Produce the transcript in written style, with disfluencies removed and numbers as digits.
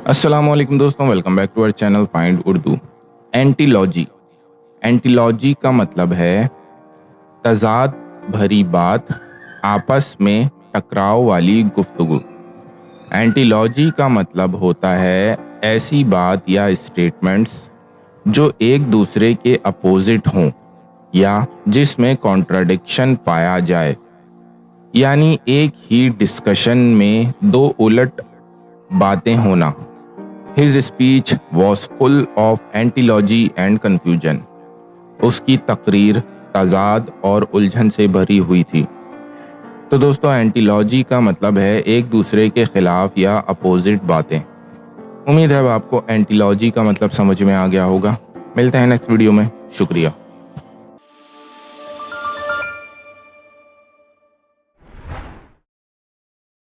अस्सलामुअलैकुम दोस्तों, welcome back to our channel find Urdu. Anthology. Anthology का मतलब है तजाद भरी बात, आपस में टकराव वाली गुफ्तगू। एंटीलॉजी का मतलब होता है ऐसी बात या स्टेटमेंट्स जो एक दूसरे के अपोजिट हों या जिसमें कॉन्ट्राडिक्शन पाया जाए, यानी एक ही डिस्कशन में दो उलट बातें होना। His speech was full of antilogy and confusion. उसकी तकरीर तजाद और उलझन से भरी हुई थी। तो दोस्तों, एंटीलॉजी का मतलब है एक दूसरे के खिलाफ या अपोजिट बातें। उम्मीद है अब आपको एंटीलॉजी का मतलब समझ में आ गया होगा। मिलते हैं नेक्स्ट वीडियो में। शुक्रिया।